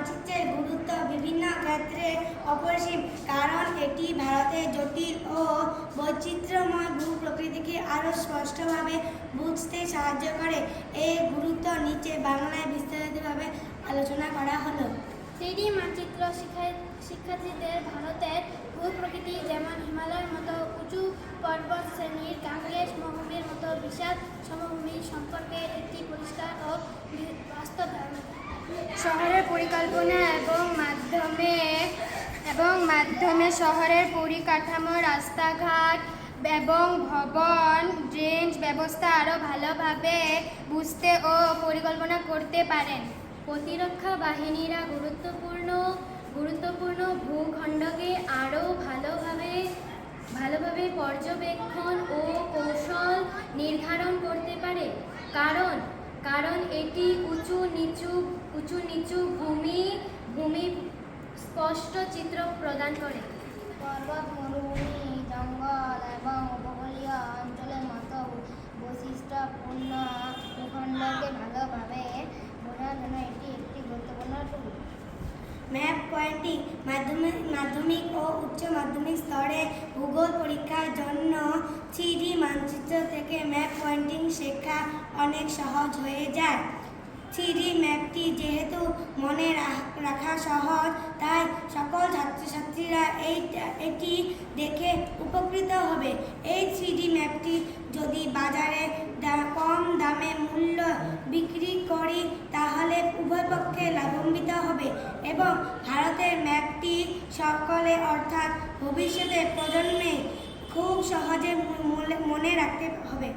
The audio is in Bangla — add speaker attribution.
Speaker 1: মানচিত্রের গুরুত্ব বিভিন্ন ক্ষেত্রে অপরিসীম, কারণ এটি ভারতের জটিল ও বৈচিত্র্যময় ভূ-প্রকৃতিকে আরও স্পষ্টভাবে বুঝতে সাহায্য করে। এই গুরুত্ব নিচে বাংলায় বিস্তারিতভাবে আলোচনা করা হলো।
Speaker 2: 3D মানচিত্র শিক্ষার্থীদের ভারতের ভূ-প্রকৃতি, যেমন হিমালয়ের মতো উঁচু পর্বত শ্রেণীর, গাঙ্গেয় সমভূমির মতো বিশাল সমভূমি সম্পর্কে একটি পরিষ্কার ও বাস্তব ধারণা।
Speaker 3: শহরের পরিকল্পনা এবং মাধ্যমে শহরের পরিকাঠামো, রাস্তাঘাট এবং ভবন, ড্রেনেজ ব্যবস্থা আরও ভালোভাবে বুঝতে ও পরিকল্পনা করতে পারেন।
Speaker 2: প্রতিরক্ষা বাহিনীরা গুরুত্বপূর্ণ ভূখণ্ডকে আরও ভালোভাবে পর্যবেক্ষণ ও কৌশল নির্ধারণ করতে পারে, কারণ এটি উঁচু নিচু ভূমি স্পষ্ট চিত্র প্রদান করে।
Speaker 3: পর্বত, মরুভূমি, জঙ্গল এবং উপকূলীয় অঞ্চলের মতো বৈশিষ্ট্যপূর্ণ ভূখণ্ডকে ভালোভাবে বোঝার জন্য এটি একটি গুরুত্বপূর্ণ টুল।
Speaker 1: ম্যাপ পয়েন্টিং মাধ্যমিক ও উচ্চ মাধ্যমিক স্তরে ভূগোল পরীক্ষার জন্য 3D মানচিত্র থেকে ম্যাপ পয়েন্টিং শেখা অনেক সহজ হয়ে যায়। 3D ম্যাপটি যেহেতু মনে রাখা সহজ, তাই সকল ছাত্রছাত্রীরা এটি দেখে উপকৃত হবে। এই 3D ম্যাপটি যদি বাজারে কম দামে মূল্য বিক্রি করি, তাহলে উভয় পক্ষে লাভান্বিত হবে এবং ভারতের ম্যাপটি সকলে অর্থাৎ ভবিষ্যতের প্রজন্মে খুব সহজে মনে রাখতে হবে।